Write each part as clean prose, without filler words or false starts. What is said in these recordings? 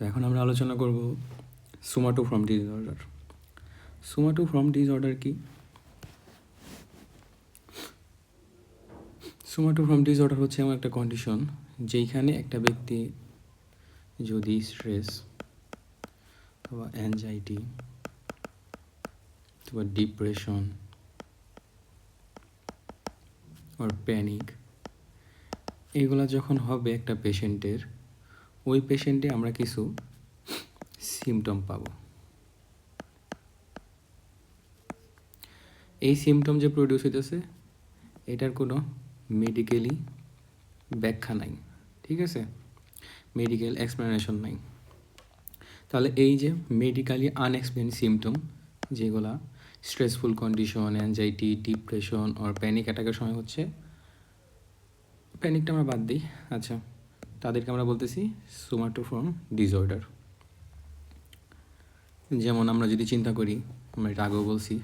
এখন আমরা আলোচনা করব সোমাটোফর্ম ডিসঅর্ডার। সোমাটোফর্ম ডিসঅর্ডার কি? সোমাটোফর্ম ডিসঅর্ডার হচ্ছে এমন একটা কন্ডিশন যেখানে একটা ব্যক্তি যদি স্ট্রেস অথবা অ্যাংজাইটি অথবা ডিপ্রেশন আর প্যানিক এগুলা যখন হবে একটা পেশেন্টের, ওই পেশেন্টে আমরা কিছু সিমটম পাবো। এই সিমটম যে প্রডিউস হইতেছে এটার কোনো মেডিকেলি ব্যাখ্যা নাই, ঠিক আছে, মেডিকেল এক্সপ্লেনেশন নাই। তাহলে এই যে মেডিকেলি আনএক্সপ্লেন সিমটম যেগুলা স্ট্রেসফুল কন্ডিশন, অ্যাংজাইটি, ডিপ্রেশন আর প্যানিক অ্যাটাকের সময় হচ্ছে, প্যানিকটা আমরা বাদ দিই, আচ্ছা, তাদেরকে আমরা বলতেছি সোমাটোফর্ম ডিসঅর্ডার। যেমন আমরা যদি চিন্তা করি, আমরা এটা আগেও বলছি,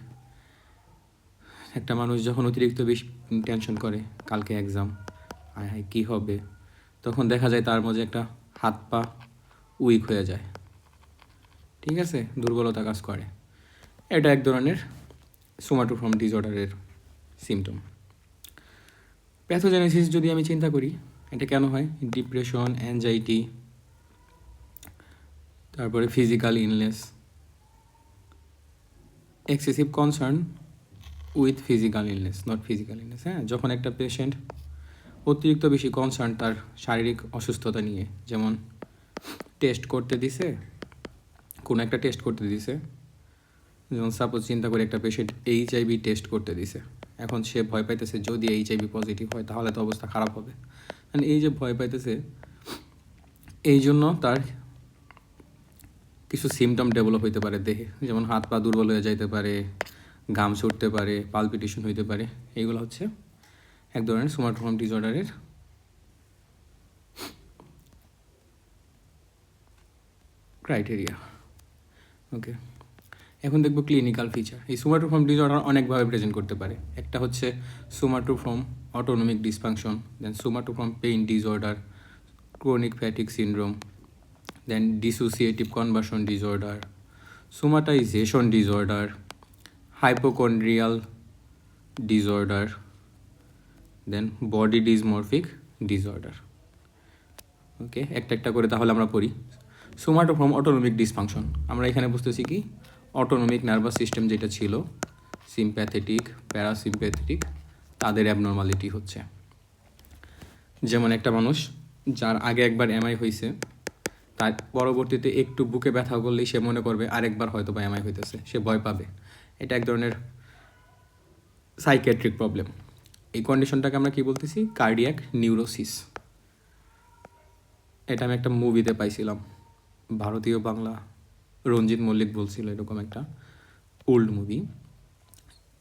একটা মানুষ যখন অতিরিক্ত বেশি টেনশন করে, কালকে এক্সাম, হায় হায় কী হবে, তখন দেখা যায় তার মধ্যে একটা হাত পা উইক হয়ে যায়, ঠিক আছে, দুর্বলতা কাজ করে। এটা এক ধরনের সোমাটোফর্ম ডিসঅর্ডারের সিমটম। প্যাথোজেনেসিস যদি আমি চিন্তা করি, এটা কেন হয়? ডিপ্রেশন, অ্যাংজাইটি, তারপরে physical illness, excessive concern with physical illness, not physical illness. হ্যাঁ, যখন একটা পেশেন্ট অতিরিক্ত বেশি কনসার্ন তার শারীরিক অসুস্থতা নিয়ে, যেমন টেস্ট করতে দিছে, কোনো একটা টেস্ট করতে দিছে, যেমন সাপোজ চিন্তা করে একটা পেশেন্ট HIV টেস্ট করতে দিছে, এখন সে ভয় পাইতেছে যদি HIV পজিটিভ হয় তাহলে তো অবস্থা খারাপ হবে। মানে এই যে ভয় পাইতেছে, এই জন্য তার কিছু সিমটম ডেভেলপ হইতে পারে দেহে, যেমন হাত পা দুর্বল হয়ে যাইতে পারে, ঘাম ছুটতে পারে, পালপিটেশন হইতে পারে। এইগুলো হচ্ছে এক ধরনের সোমাটোফর্ম ডিসঅর্ডারের ক্রাইটেরিয়া। ওকে, এখন দেখব ক্লিনিক্যাল ফিচার। এই সোমাটোফর্ম ডিসঅর্ডার অনেকভাবে প্রেজেন্ট করতে পারে। একটা হচ্ছে somatoform autonomic dysfunction, then somatoform pain disorder, chronic fatigue syndrome, then dissociative conversion disorder, somatization disorder, hypochondriacal disorder, then body dysmorphic disorder. Okay, একটা একটা করে তাহলে আমরা পড়ি। সোমাটোফর্ম অটোনমিক ডিসফাংশন, আমরা এখানে বুঝতেছি কি, অটোনমিক নার্ভাস সিস্টেম যেটা ছিল, সিম্প্যাথেটিক, প্যারাসিম্প্যাথেটিক, তাদের অ্যাবনর্মালিটি হচ্ছে। যেমন একটা মানুষ যার আগে একবার এমআই হয়েছে, তার পরবর্তীতে একটু বুকে ব্যথা করলেই সে মনে করবে আরেকবার হয়তো বা এমআই হইতেছে, সে ভয় পাবে। এটা এক ধরনের সাইকিয়াট্রিক প্রবলেম। এই কন্ডিশনটাকে আমরা কি বলতেছি? Cardiac neurosis. এটা আমি একটা মুভিতে পাইছিলাম, ভারতীয় বাংলা, রঞ্জিত মল্লিক বলছিল, এরকম একটা ওল্ড মুভি।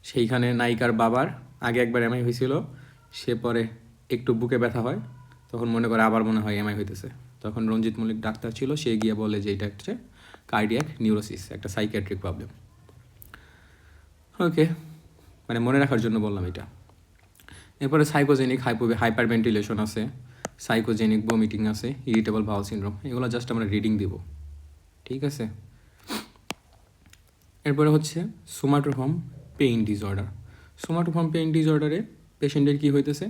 সেইখানে নায়িকার বাবার আগে একবার এমআই হয়েছিল, সে পরে একটু বুকে ব্যথা হয়, তখন মনে করে আবার মনে হয় এমআই হইতেছে, তখন রঞ্জিত মল্লিক ডাক্তার ছিল, সে গিয়ে বলে যে এটা হচ্ছে কার্ডিয়াক নিউরোসিস, একটা সাইকিয়াট্রিক প্রবলেম। ওকে, মানে মনে রাখার জন্য বললাম এটা। এরপরে সাইকোজেনিক হাইপারভেন্টিলেশন আছে, সাইকোজেনিক ভমিটিং আছে, ইরিটেবল বাউল সিনড্রোম, এগুলো জাস্ট আমরা রিডিং দিব, ঠিক আছে। এরপরে হচ্ছে সোমাটোফর্ম পেইন ডিসঅর্ডার। সোমাটোফর্ম পেইন ডিসঅর্ডারে পেশেন্টের কী হইতেছে,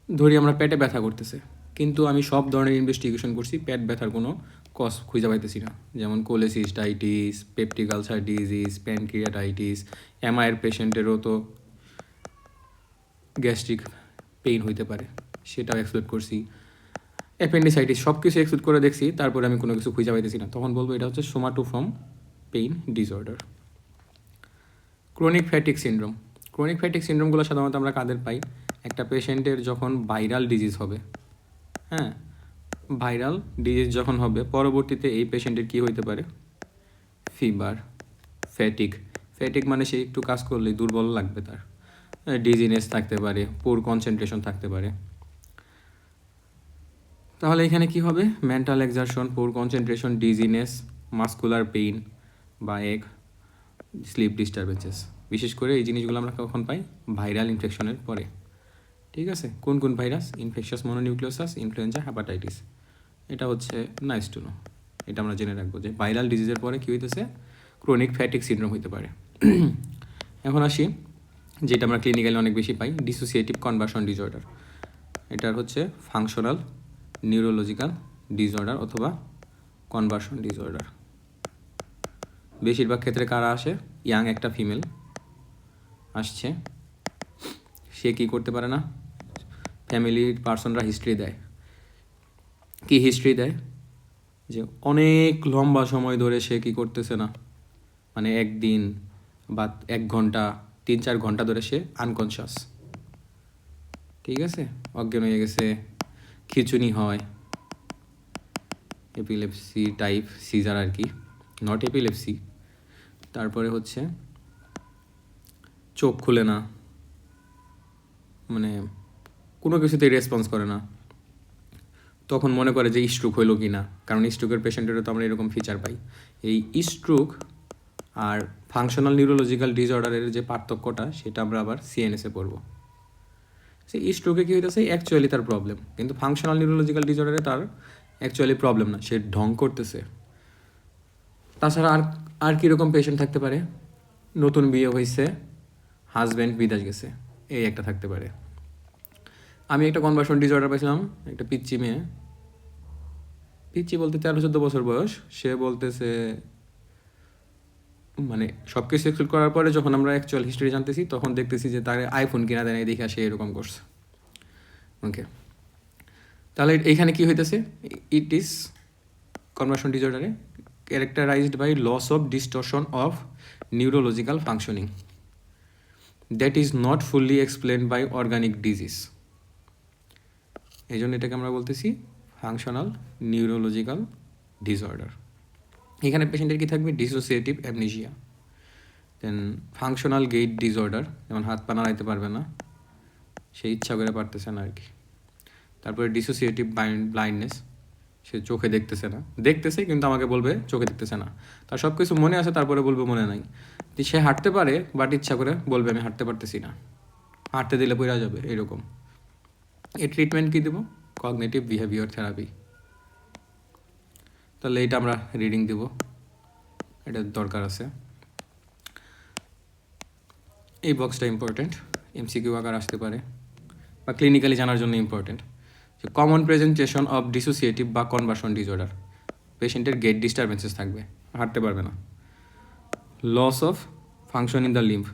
ধরি আমরা পেটে ব্যথা করতেছে, কিন্তু আমি সব ধরনের ইনভেস্টিগেশন করছি, পেট ব্যথার কোনো কজ খুঁজে পাইতেছি না, যেমন cholecystitis, peptic ulcer disease, pancreatitis, এমআইয়ের পেশেন্টেরও তো গ্যাস্ট্রিক পেইন হইতে পারে, সেটাও এক্সপ্লোর করছি, অ্যাপেন্ডিসাইটিস, সব কিছু এক্সপ্লোর করে দেখছি, তারপরে আমি কোনো কিছু খুঁজে পাইতেছি না, তখন বলবো এটা হচ্ছে somatoform pain disorder. Chronic fatigue syndrome. Chronic fatigue সিনড্রোমগুলো সাধারণত আমরা কাদের পাই? একটা পেশেন্টের যখন ভাইরাল ডিজিজ হবে, হ্যাঁ, ভাইরাল ডিজিজ যখন হবে, পরবর্তীতে এই পেশেন্টের কী হইতে পারে? Fever, fatigue. ফ্যাটিক মানে সে একটু কাজ করলেই দুর্বল লাগবে, তার ডিজিনেস থাকতে পারে, পুর কনসেন্ট্রেশন থাকতে পারে। তাহলে এখানে কি হবে? মেন্টাল এক্সারশন, পুর কনসেন্ট্রেশন, ডিজিনেস, মাস্কুলার পেইন বা স্লিপ ডিস্টারবেন্সেস। বিশেষ করে এই জিনিসগুলো আমরা কখন পাই? ভাইরাল ইনফেকশনের পরে, ঠিক আছে। কোন কোন virus? Infectious mononucleosis, influenza, hepatitis. এটা হচ্ছে নাইস টু নো। এটা আমরা জেনে রাখবো যে ভাইরাল ডিজিজের পরে কী হইতেছে, ক্রনিক ফ্যাটিক সিনড্রোম হইতে পারে। এখন আসি যেটা আমরা ক্লিনিক্যালি অনেক বেশি পাই, ডিসোসিয়েটিভ কনভার্সন ডিসঅর্ডার। এটার হচ্ছে ফাংশনাল নিউরোলজিক্যাল ডিসঅর্ডার অথবা কনভার্সন ডিসঅর্ডার। বেশিরভাগ ক্ষেত্রে কারা আসে, ইয়াং একটা ফিমেল আসছে, সে কী করতে পারে না, ফ্যামিলির পার্সনরা হিস্ট্রি দেয়, কি হিস্ট্রি দেয় যে অনেক লম্বা সময় ধরে সে কী করতেছে না, মানে একদিন বা 1 ঘন্টা 3-4 ঘন্টা ধরে সে আনকনশাস, ঠিক আছে, অজ্ঞান হয়ে গেছে, খিঁচুনি হয়, এপিলেপসি টাইপ সিজার আর কি, নট এপিলেপসি। তারপরে হচ্ছে চোখ খুলে না, মানে কোনো কিছুতেই রেসপন্স করে না, তখন মনে করে যে স্ট্রোক হইলো কি না, কারণ স্ট্রোকের পেশেন্টেরও তো আমরা এরকম ফিচার পাই। এই স্ট্রোক আর ফাংশনাল নিউরোলজিক্যাল ডিসঅর্ডারের যে পার্থক্যটা সেটা আমরা আবার সিএনএসে পড়বো। সেই স্ট্রোকে কী হইতেছে, অ্যাকচুয়ালি তার প্রবলেম, কিন্তু ফাংশনাল নিউরোলজিক্যাল ডিসঅর্ডারে তার অ্যাকচুয়ালি প্রবলেম না, সে ঢং করতেছে। তাছাড়া আর কীরকম পেশেন্ট থাকতে পারে, নতুন বিয়ে হয়েছে, হাজব্যান্ড বিদেশ গেছে, এই একটা থাকতে পারে। আমি একটা কনভার্সন ডিসঅর্ডার পাইছিলাম, একটা পিচ্চি মেয়ে, পিচ্চি বলতে 13-14 বছর বয়স, সে বলতেছে, মানে সব কিছু এক্সক্লুড করার পরে যখন আমরা অ্যাকচুয়াল হিস্ট্রি জানতেছি তখন দেখতেছি যে তার আইফোন কিনা দেয় দেখে সে এরকম করছে। ওকে, তাহলে এইখানে কি হইতেছে, ইট ইজ কনভার্সন ডিসঅর্ডারে characterized by loss of distortion of neurological functioning that is not fully explained by organic disease. এই জন্য এটাকে আমরা বলতেছি ফাংশনাল নিউরোলজিক্যাল ডিসঅর্ডার। এখানে পেশেন্টের কী থাকবে, ডিসোসিয়েটিভ অ্যামনেশিয়া, দেন ফাংশনাল গেইট ডিসঅর্ডার, যেমন হাত পা নাড়াইতে পারবে না, সে ইচ্ছা করে পারতেছে না আর কি। তারপরে ডিসোসিয়েটিভ ব্লাইন্ডনেস, সে চোখে দেখতেছে না, দেখতেছে কিন্তু আমাকে বলবে চোখে দেখতেছে না, তার সব কিছু মনে আছে তারপরে বলবে মনে নাই। সে হাঁটতে পারে বাট ইচ্ছা করে বলবে আমি হাঁটতে পারতেছি না, হাঁটতে দিলে পড়া যাবে এরকম। এই ট্রিটমেন্ট কী দেবো, কগনিটিভ বিহেভিয়ার থেরাপি। তাহলে এইটা আমরা রিডিং দেব, এটা দরকার আছে। এই বক্সটা ইম্পর্টেন্ট, এমসিকিউ আকার আসতে পারে বা ক্লিনিক্যালি জানার জন্য ইম্পর্টেন্ট। যে কমন প্রেজেন্টেশন অফ ডিসোসিয়েটিভ বা কনভার্সন ডিসঅর্ডার, পেশেন্টের গেট ডিস্টারবেন্সেস থাকবে, হাঁটতে পারবে না, loss of function in the limb,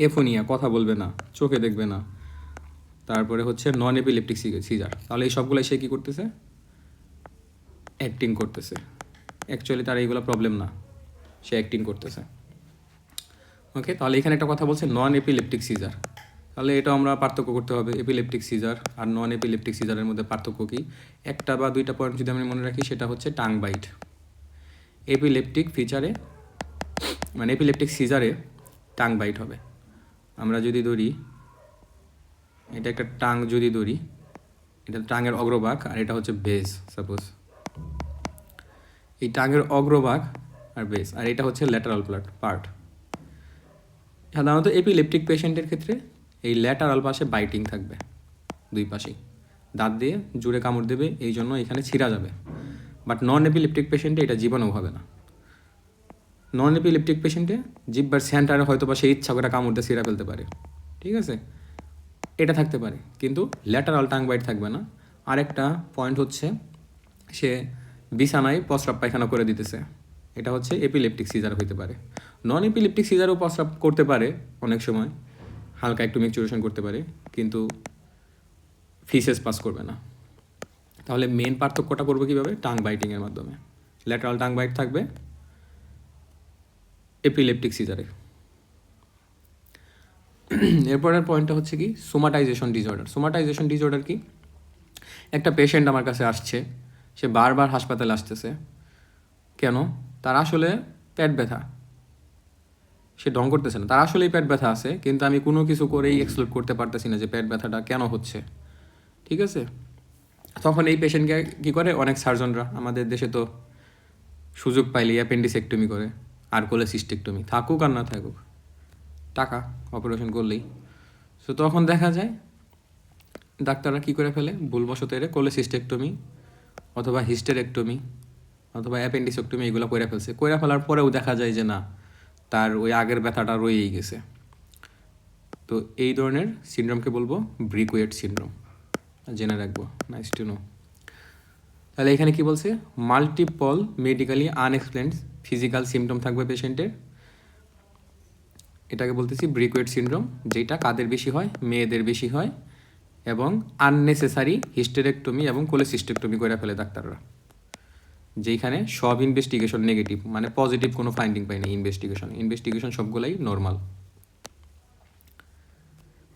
aphonia, কথা বলবে না, চোখে দেখবে না, তারপরে হচ্ছে নন এপিলেপটিক সিজার। তাহলে এই সবগুলাই সে কী করতেছে, অ্যাক্টিং করতেছে, অ্যাকচুয়ালি তার এইগুলো প্রবলেম না, সে অ্যাক্টিং করতেছে। ওকে, তাহলে এখানে একটা কথা বলছে নন এপিলেপটিক সিজার, তাহলে এটা আমরা পার্থক্য করতে হবে, এপিলেপটিক সিজার আর নন এপিলেপটিক সিজারের মধ্যে পার্থক্য কী। একটা বা দুইটা পয়েন্ট যদি আমি মনে রাখি, সেটা হচ্ছে টাং বাইট। এপিলেপটিক ফিচারে মানে এপিলেপটিক সিজারে টাং বাইট হবে। আমরা যদি ধরি, এটা একটা টাং যদি ধরি, এটা টাঙের অগ্রভাগ আর এটা হচ্ছে বেস, সাপোজ এই টাঙের অগ্রভাগ আর বেস, আর এটা হচ্ছে ল্যাটারাল পার্ট। সাধারণত এপিলেপটিক পেশেন্টের ক্ষেত্রে এই ল্যাটারাল পাশে বাইটিং থাকবে, দুই পাশেই দাঁত দিয়ে জুড়ে কামড় দেবে, এই জন্য এখানে ছিঁড়া যাবে। বাট নন এপিলেপটিক পেশেন্টে এটা জীবনেও হবে না। নন এপিলেপটিক পেশেন্টে জিব্বার সেন্টারে হয়তো বা সে ইচ্ছা করে কামড় দিয়ে ছিঁড়া ফেলতে পারে, ঠিক আছে, এটা থাকতে পারে, কিন্তু ল্যাটারাল টাং বাইট থাকবে না। আরেকটা পয়েন্ট হচ্ছে সে বিছানায় প্রস্রাব পায়খানা করে দিতেছে, এটা হচ্ছে এপিলেপটিক সিজার হইতে পারে। নন এপিলেপটিক সিজারও প্রস্রাব করতে পারে অনেক সময়, হালকা একটু ম্যাচুরেশন করতে পারে, কিন্তু ফিসেস পাস করবে না। তাহলে মেন পার্থক্যটা করবো কীভাবে, টাং বাইটিংয়ের মাধ্যমে। ল্যাটারাল টাং বাইট থাকবে এপিলেপটিক সিজারে। এরপরের পয়েন্টটা হচ্ছে কি, সোমাটাইজেশন ডিসঅর্ডার। সোমাটাইজেশন ডিসঅর্ডার কি, একটা পেশেন্ট আমার কাছে আসছে, সে বারবার হাসপাতালে আসতেছে, কেন, তার আসলে পেট ব্যথা, সে ঢং করতেছে না, তার আসলেই পেট ব্যথা আছে, কিন্তু আমি কোনো কিছু করেই এক্সক্লুড করতে পারতেছি না যে পেট ব্যথাটা কেন হচ্ছে, ঠিক আছে। তখন এই পেশেন্টকে কী করে, অনেক সার্জনরা আমাদের দেশে তো সুযোগ পাইলে অ্যাপেন্ডিসেক্টমি করে, আর কোলেসিস্টেক্টমি, থাকুক আর না থাকুক, টাকা অপারেশন করলেই। সো তখন দেখা যায় ডাক্তাররা কী করে ফেলে, ভুলবশত এর কোলেসিস্টেক্টমি অথবা হিস্টেরেক্টমি অথবা অ্যাপেন্ডিসেক্টমি এগুলো করে ফেলছে, করে ফেলার পরেও দেখা যায় যে না, তার ওই আগের ব্যথাটা রয়েই গেছে। তো এই ধরনের সিনড্রোমকে বলবো ব্রিকুয়েট সিনড্রোম, জেনে রাখবো। Nice to know. তাহলে এখানে কি বলছে, মাল্টিপল মেডিকেলি আনএক্সপ্লেন্ড ফিজিক্যাল সিমটম থাকবে পেশেন্টের, এটাকে বলতেছি ব্রিকুয়েট সিনড্রোম। যেটা কাদের বেশি হয়, মেয়েদের বেশি হয়, এবং আননেসেসারি হিস্টেরেক্টমি এবং কোলেসিস্টেক্টমি করে ফেলে ডাক্তাররা, যেখানে সব ইনভেস্টিগেশন নেগেটিভ, মানে পজিটিভ কোনো ফাইন্ডিং পাই না ইনভেস্টিগেশন সবগুলাই নর্মাল।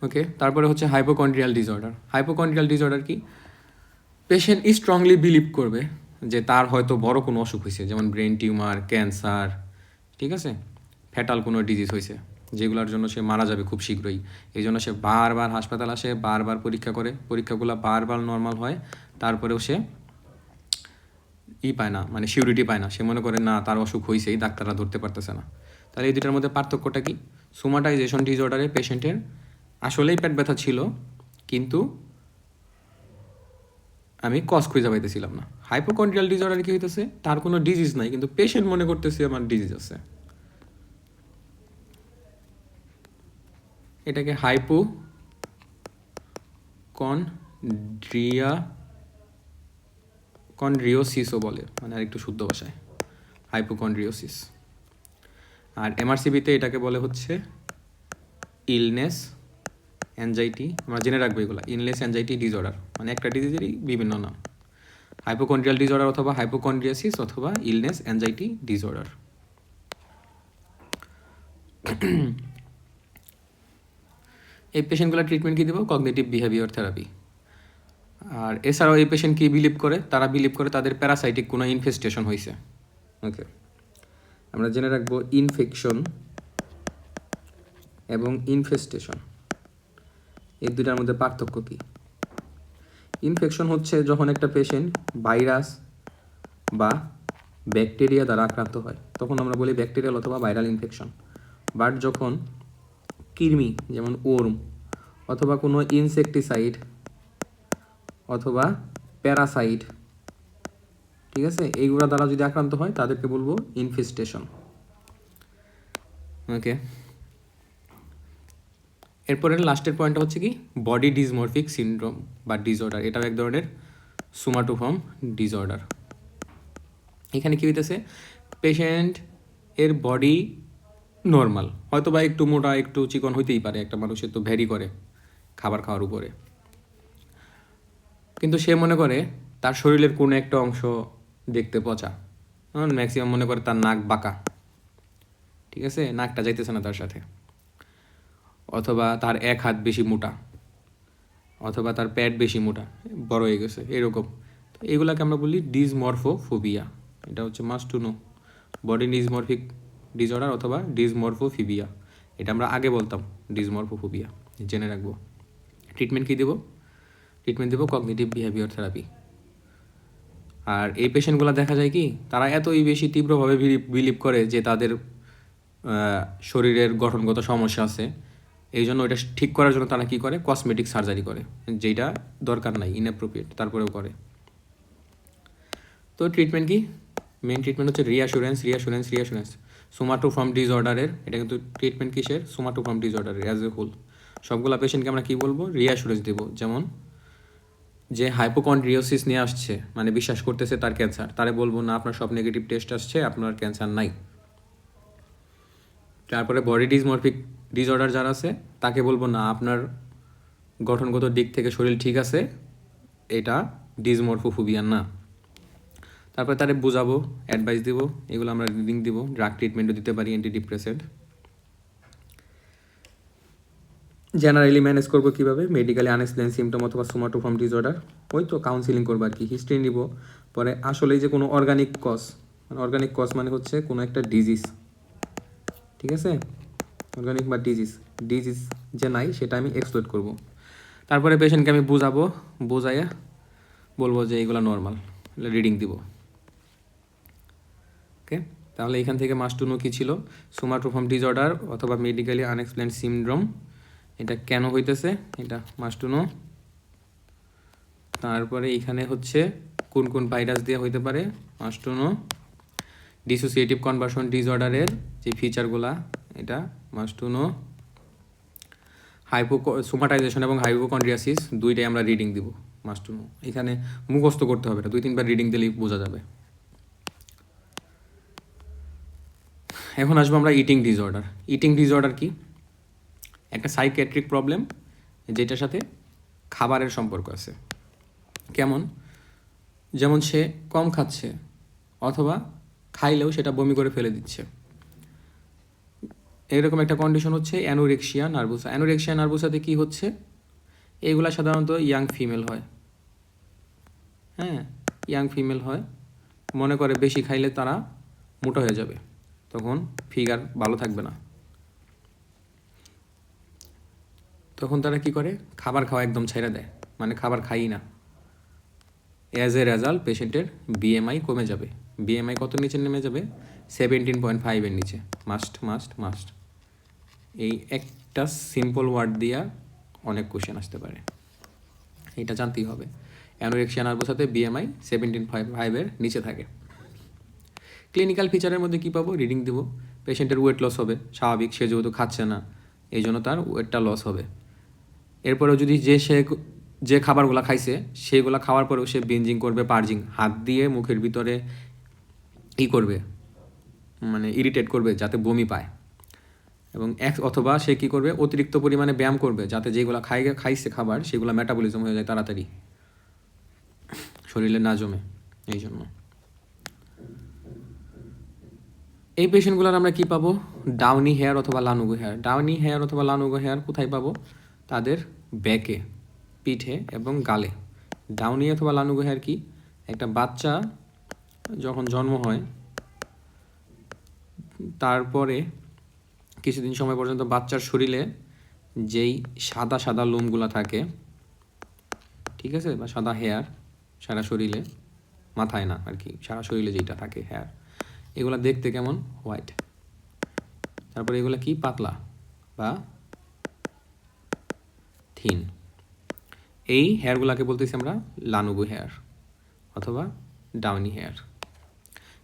ওকে, তারপরে হচ্ছে হাইপোকন্ড্রিয়াল ডিসঅর্ডার। হাইপোকন্ড্রিয়াল ডিসঅর্ডার কি, পেশেন্ট স্ট্রংলি বিলিভ করবে যে তার হয়তো বড় কোনো অসুখ হয়েছে, যেমন ব্রেন টিউমার, ক্যান্সার, ঠিক আছে, ফ্যাটাল কোনো ডিজিজ হয়েছে, যেগুলোর জন্য সে মারা যাবে খুব শীঘ্রই। এই জন্য সে বারবার হাসপাতাল আসে, বারবার পরীক্ষা করে, পরীক্ষাগুলো বারবার নর্মাল হয়, তারপরেও সে পায় না, মানে সিউরিটি পায় না, সে মনে করে না তার অসুখ হয়েছেই, ডাক্তাররা ধরতে পারতেছে না। তাহলে এই দুটার মধ্যে পার্থক্যটা কি, সোমাটাইজেশন ডিসঅর্ডারে পেশেন্টের আসলেই পেট ব্যথা ছিল, কিন্তু আমি কজ খুঁজে পাইতেছিলাম না। হাইপোকন্ড্রিয়াল ডিসঅর্ডার কি হইতেছে, তার কোনো ডিজিজ নাই, কিন্তু পেশেন্ট মনে করতেছে আমার ডিজিজ আছে। এটাকে কন্ড্রিওসিসও বলে, মানে আর একটু শুদ্ধ ভাষায় হাইপোকন্ড্রিওসিস। আর এমআরসিবিতে এটাকে বলে হচ্ছে ইলনেস অ্যাংজাইটি, আমরা জেনে রাখবো এগুলো, ইলনেস অ্যাংজাইটি ডিসঅর্ডার, মানে একটা ডিজিজেরই বিভিন্ন নাম, হাইপোকন্ড্রিয়াল ডিসঅর্ডার অথবা হাইপোকন্ড্রিয়াসিস অথবা ইলনেস অ্যাংজাইটি ডিসঅর্ডার। এই পেশেন্টগুলোর ট্রিটমেন্ট কী দেবো, কগনিটিভ বিহেভিয়ার থেরাপি। আর এছাড়াও এই পেশেন্ট কী বিলিভ করে, তারা বিলিভ করে তাদের প্যারাসাইটিক কোনো ইনফেস্টেশন হয়েছে। ওকে, আমরা জেনে রাখবো ইনফেকশন এবং ইনফেস্টেশন এই দুটার মধ্যে পার্থক্য কী। ইনফেকশন হচ্ছে যখন একটা পেশেন্ট ভাইরাস বা ব্যাকটেরিয়া দ্বারা আক্রান্ত হয়, তখন আমরা বলি ব্যাকটেরিয়াল অথবা ভাইরাল ইনফেকশন। বাট যখন কৃমি, যেমন ওর্ম অথবা কোনো ইনসেকটিসাইড অথবা প্যারাসাইট, ঠিক আছে, এইগুলো দ্বারা যদি আক্রান্ত হয় তাদেরকে বলবো ইনফেস্টেশন। ওকে, এরপরের লাস্টের পয়েন্টটা হচ্ছে কি, বডি ডিসমরফিক সিনড্রোম বা ডিসঅর্ডার। এটাও এক ধরনের সোমাটোফর্ম ডিসঅর্ডার। এখানে কী হইতেছে, পেশেন্ট এর বডি নর্মাল, হয়তো বা একটু মোটা একটু চিকন হইতেই পারে, একটা মানুষের তো ভ্যারি করে খাবার খাওয়ার উপরে, কিন্তু সে মনে করে তার শরীরের কোনো একটা অংশ দেখতে পচা, ম্যাক্সিমাম মনে করে তার নাক বাঁকা, ঠিক আছে, নাকটা যাইতেছে না তার সাথে, অথবা তার এক হাত বেশি মোটা, অথবা তার প্যাট বেশি মোটা, বড় হয়ে গেছে, এরকম। তো এগুলাকে আমরা বলি ডিসমরফোফোবিয়া। এটা হচ্ছে must to no, body dysmorphic disorder অথবা ডিসমরফোফিবিয়া। এটা আমরা আগে বলতাম ডিসমরফোফোবিয়া, জেনে রাখবো। ট্রিটমেন্ট কী দেবো, ট্রিটমেন্ট দেবো কগনিটিভ বিহেভিয়ার থেরাপি। আর এই পেশেন্টগুলো দেখা যায় কি, তারা এতই বেশি তীব্রভাবে বিলিভ করে যে তাদের শরীরের গঠনগত সমস্যা আছে, এই জন্য ওইটা ঠিক করার জন্য তারা কী করে, কসমেটিক সার্জারি করে, যেটা দরকার নাই, ইনঅ্যাপ্রোপ্রিয়েট, তারপরেও করে। তো ট্রিটমেন্ট কি, মেন ট্রিটমেন্ট হচ্ছে রিয়াসুরেন্স। সোমাটোফর্ম ডিসঅর্ডারের, এটা কিন্তু ট্রিটমেন্ট কিসের, সোমাটোফর্ম ডিসঅর্ডারের অ্যাজ এ হোল। সবগুলো পেশেন্টকে আমরা কী বলবো, রিয়াসুরেন্স দেবো। যেমন যে হাইপোকন্ড্রিওসিস নিয়ে আসছে, মানে বিশ্বাস করতেছে তার ক্যান্সার, তারে বলবো না আপনার সব নেগেটিভ টেস্ট আসছে, আপনার ক্যান্সার নাই। তারপরে বডি ডিসমরফিক ডিসঅর্ডার যারা আছে, তাকে বলবো না আপনার গঠনগত দিক থেকে শরীর ঠিক আছে, এটা ডিসমরফোফোবিয়া না। তারপরে তারে বোঝাবো, অ্যাডভাইস দিব, এগুলো আমরা রিডিং দিব, ড্রাগ ট্রিটমেন্টও দিতে পারি, অ্যান্টি ডিপ্রেসেন্ট। জেনারেলি ম্যানেজ করবো কীভাবে, মেডিকেলি আনএক্সপ্লেইন সিমটম অথবা সোমাটোফর্ম ডিসঅর্ডার, ওই তো কাউন্সিলিং করবো আর কি, হিস্ট্রি নিব। পরে আসলেই যে কোনো অর্গানিক কজ মানে হচ্ছে কোনো একটা ডিজিজ, ঠিক আছে, অর্গানিক বা ডিজিজ যে নাই সেটা আমি এক্সপ্লোর করব। তারপরে পেশেন্টকে আমি বোঝাইয়া বলবো যে এইগুলো নর্মাল, রিডিং দিব। ওকে, তাহলে এখান থেকে মাস্ট টু নো কী ছিল, সোমাটোফর্ম ডিসঅর্ডার অথবা মেডিকেলি আনএক্সপ্লেইনড সিনড্রোম, এটা কেন হইতেছে, এটা মাস্ট টু নো। তারপরে এখানে হচ্ছে কোন কোন ভাইরাস দিয়ে হইতে পারে must to know. Dissociative conversion ডিসঅর্ডারের যে ফিচারগুলা এটা মাস্ট টু নো। সোমাটাইজেশন এবং হাইপোকন্ড্রিয়াসিস দুইটাই আমরা রিডিং দিব মাস্ট টু নো। এখানে মুখস্থ করতে হবে না, 2-3 বার রিডিং দিলেই বোঝা যাবে। এখন আসবো আমরা ইটিং ডিসঅর্ডার। ইটিং ডিসঅর্ডার কি? একটা সাইকিয়াট্রিক প্রবলেম যেটার সাথে খাবারের সম্পর্ক আছে। কেমন? যেমন সে কম খাচ্ছে অথবা খাইলেও সেটা বমি করে ফেলে দিচ্ছে, এরকম একটা কন্ডিশন হচ্ছে অ্যানোরেক্সিয়া নার্ভোসা। অ্যানোরেক্সিয়া নার্ভোসাতে কী হচ্ছে? এগুলা সাধারণত ইয়াং ফিমেল হয়, হ্যাঁ ইয়াং ফিমেল হয়, মনে করে বেশি খাইলে তারা মোটা হয়ে যাবে, তখন ফিগার ভালো থাকবে না, তখন তারা কি করে? খাবার খাওয়া একদম ছেড়ে দেয়, মানে খাবার খাই না। অ্যাজ এ রেজাল্ট পেশেন্টের বিএমআই কমে যাবে। বিএমআই কত নিচে নেমে যাবে? 17.5-এর নিচে। Must must must. এই একটা সিম্পল ওয়ার্ড দিয়া অনেক কোশ্চেন আসতে পারে, এটা জানতেই হবে। অ্যানোরেক্সিয়া নার্ভোসাতে বিএমআই 17.5-এর নিচে থাকে। ক্লিনিক্যাল ফিচারের মধ্যে কী পাবো? রিডিং দেবো। পেশেন্টের ওয়েট লস হবে, স্বাভাবিক, সে যেহেতু খাচ্ছে না এই জন্য তার ওয়েটটা লস হবে। এরপরেও যদি যে খাবারগুলো খাইছে সেগুলো খাওয়ার পরেও সে বিঞ্জিং করবে, পার্জিং, হাত দিয়ে মুখের ভিতরে করবে, মানে ইরিটেট করবে যাতে বমি পায়, এবং অথবা সে কী করবে? অতিরিক্ত পরিমাণে ব্যায়াম করবে যাতে যেগুলো খাইছে খাবার সেগুলো মেটাবলিজম হয়ে যায় তাড়াতাড়ি, শরীরে না জমে। এই জন্য এই পেশেন্টগুলোর আমরা কি পাবো? ডাউনি হেয়ার অথবা লানুগো হেয়ার। ডাউনি হেয়ার অথবা লানুগো হেয়ার কোথায় পাবো? তাদের ব্যাকে, পিঠে এবং গালে। ডাউনি অথবা লানুগো হেয়ার কি? একটা বাচ্চা যখন জন্ম হয় তারপরে কিছুদিন সময় পর্যন্ত বাচ্চার শরীরে যেই সাদা সাদা লোমগুলো থাকে, ঠিক আছে, বা সাদা হেয়ার সারা শরীরে, মাথায় না আর কি, সারা শরীরে যেটা থাকে হেয়ার, এগুলো দেখতে কেমন? হোয়াইট। তারপরে এগুলো কি? পাতলা বা থিন। এই হেয়ারগুলোকে বলতেছি আমরা লানুগো হেয়ার অথবা ডাউনি হেয়ার।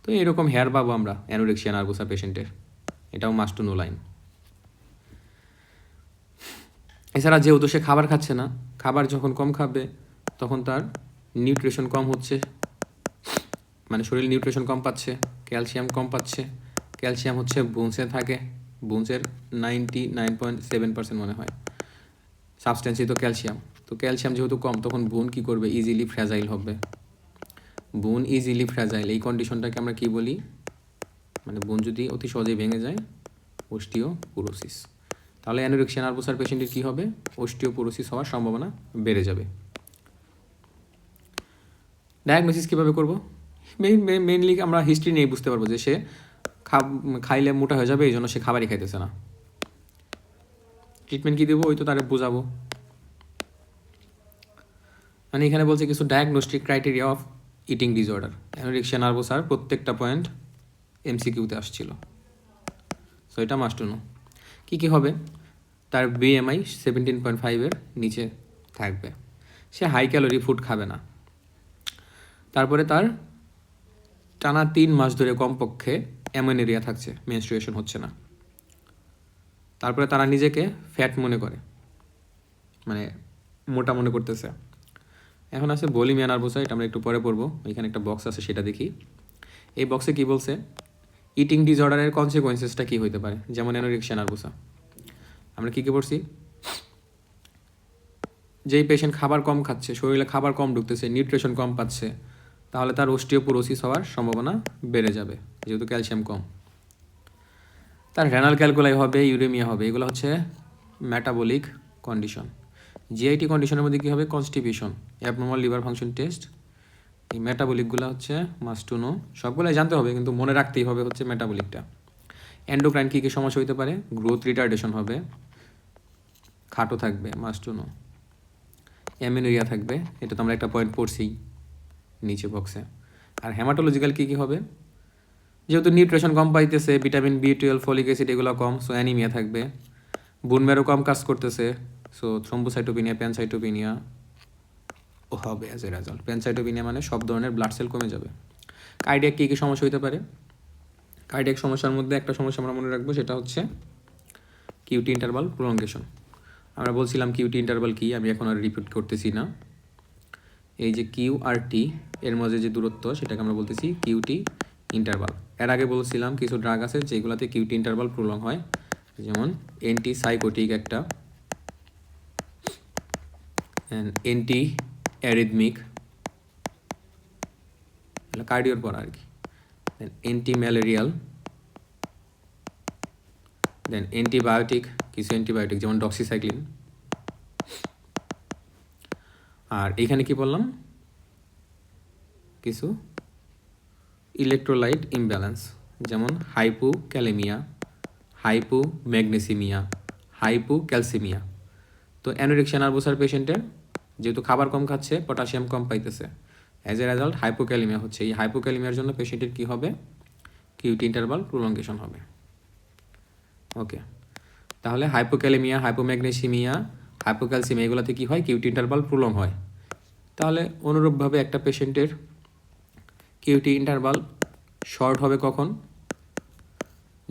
তো এরকম হেয়ার পাবো আমরা অ্যানোরেক্সিয়া নার্ভোসা পেশেন্টের, এটাও মাস্ট টু নো লাইন। এছাড়া যেহেতু সে খাবার খাচ্ছে না, খাবার যখন কম খাবে তখন তার নিউট্রিশন কম হচ্ছে, মানে শরীর নিউট্রিশন কম পাচ্ছে, ক্যালসিয়াম কম পাচ্ছে। ক্যালসিয়াম হচ্ছে বোনসে থাকে, বোনসের 99.7% মনে হয় সাবস্টেন্সই তো ক্যালসিয়াম। তো ক্যালসিয়াম যেহেতু কম তখন বোন কী করবে? ইজিলি ফ্র্যাজাইল হবে। বোন ইজিলি ফ্র্যাজাইল, এই কন্ডিশনটাকে আমরা কি বলি? মানে বোন যদি অতি সহজেই ভেঙে যায়, অস্টিওপোরোসিস। তাহলে অ্যানোরেক্সিয়া নার্ভোসার পেশেন্টের কী হবে? অস্টিওপোরোসিস হওয়ার সম্ভাবনা বেড়ে যাবে। ডায়াগনোসিস কীভাবে করবো? মেইনলি আমরা হিস্ট্রি নিয়ে বুঝতে পারবো যে সে খাইলে মোটা হয়ে যাবে, এই জন্য সে খাবারই খাইতেছে না। ট্রিটমেন্ট কী দেবো? ওই তো তারা বোঝাবো। মানে এখানে বলছে কিছু diagnostic criteria of eating disorder. Anorexia নার্ভোসার প্রত্যেকটা পয়েন্ট এমসিকিউতে আসছিল, সো এটা মাস্ট টু নো। কী কী হবে? তার বিএমআই 17.5-এর নিচে থাকবে, সে হাই ক্যালোরি ফুড খাবে না, তারপরে তার টানা 3 মাস ধরে কমপক্ষে অ্যামেনোরিয়া থাকছে, মেনস্ট্রুয়েশন হচ্ছে না, তারপরে তারা নিজেকে ফ্যাট মনে করে, মানে মোটা মনে করতেছে। এখন আছে বুলিমিয়া নার্ভোসা, এটা আমরা একটু পরে পড়বো, এখানে একটা বক্স আছে সেটা দেখি। এই বক্সে কি বলছে? ইটিং ডিসঅর্ডারের কনসিকোয়েন্সেসটা কী হতে পারে? যেমন অ্যানোরেক্সিয়া নার্ভোসা আমরা কী পড়ছি? যেই পেশেন্ট খাবার কম খাচ্ছে, শরীরে খাবার কম ঢুকতেছে, নিউট্রিশন কম পাচ্ছে, তাহলে তার অস্টিওপোরোসিস হওয়ার সম্ভাবনা বেড়ে যাবে যেহেতু ক্যালসিয়াম কম। তার রেনাল ক্যালকুলাই হবে, ইউরেমিয়া হবে, এগুলো হচ্ছে মেটাবলিক কন্ডিশন। জিআইটি কন্ডিশনের মধ্যে কী হবে? Constipation, abnormal liver function test. এই মেটাবলিকগুলো হচ্ছে মাস্ট টু নো, সবগুলোই জানতে হবে কিন্তু মনে রাখতেই হবে হচ্ছে মেটাবলিকটা। এন্ডোক্রাইন কী কী সমস্যা হতে পারে? গ্রোথ রিটার্ডেশন হবে, খাটো থাকবে, মাস্ট টু নো। অ্যামেনোরিয়া থাকবে, এটা তো আমরা একটা পয়েন্ট পড়ছি নিচে বক্সে। আর হেমাটোলজিক্যাল কী কী হবে? যেহেতু নিউট্রিশন কম পাইতেছে, ভিটামিন B12, ফলিক অ্যাসিড এগুলো কম, সো অ্যানিমিয়া থাকবে। বোন ম্যারো কম কাজ করতেছে, সো থ্রম্বোসাইটোপিনিয়া, প্যানসাইটোপিনিয়া, হবে অ্যাজ এ রেজাল্ট। প্যানসাইটোপিনিয়া মানে সব ধরনের ব্লাড সেল কমে যাবে। কার্ডিয়াক কী কী সমস্যা হতে পারে? কার্ডিয়াক সমস্যার মধ্যে একটা সমস্যা আমরা মনে রাখবো, সেটা হচ্ছে কিউটি ইন্টারভাল প্রলঙ্গেশন। আমরা বলছিলাম কিউটি ইন্টারভাল কি, আমি এখন আর রিপিট করতেছি না। এই যে কিউ আর টি এর মধ্যে যে দূরত্ব, সেটাকে আমরা বলতেছি কিউটি ইন্টারভাল। এর আগে বলছিলাম কিছু ড্রাগ আছে যেগুলোতে কিউটি ইন্টারভাল প্রলং হয়, যেমন অ্যান্টিসাইকোটিক একটা, অ্যান্টি অ্যারিথমিক, কার্ডিওর পর আর কি, দেন অ্যান্টি ম্যালেরিয়াল, দেন অ্যান্টিবায়োটিক, কিছু অ্যান্টিবায়োটিক যেমন ডক্সিসাইক্লিন। আর এইখানে কি বললাম, কিছু ইলেকট্রোলাইট ইমব্যালেন্স, যেমন হাইপোক্যালেমিয়া, হাইপোম্যাগনেসিমিয়া, হাইপোক্যালসিমিয়া। তো অ্যানোরেক্সিয়া নার্ভোসার পেশেন্টের যেহেতু খাবার কম খাচ্ছে, পটাশিয়াম কম পাইতেছে, অ্যাজ এ রেজাল্ট হাইপোক্যালেমিয়া হচ্ছে। এই হাইপোক্যালেমিয়ার জন্য পেশেন্টের কী হবে, কিউটি ইন্টারভাল প্রলঙ্গেশন হবে। ওকে, তাহলে হাইপোক্যালেমিয়া, হাইপোম্যাগনেসিমিয়া, হাইপোক্যালসিমিয়া এগুলোতে কী হয়, কিউটি ইন্টারভাল প্রলং হয়। তাহলে অনুরূপভাবে একটা পেশেন্টের কিউটি ইন্টারভাল শর্ট হবে কখন,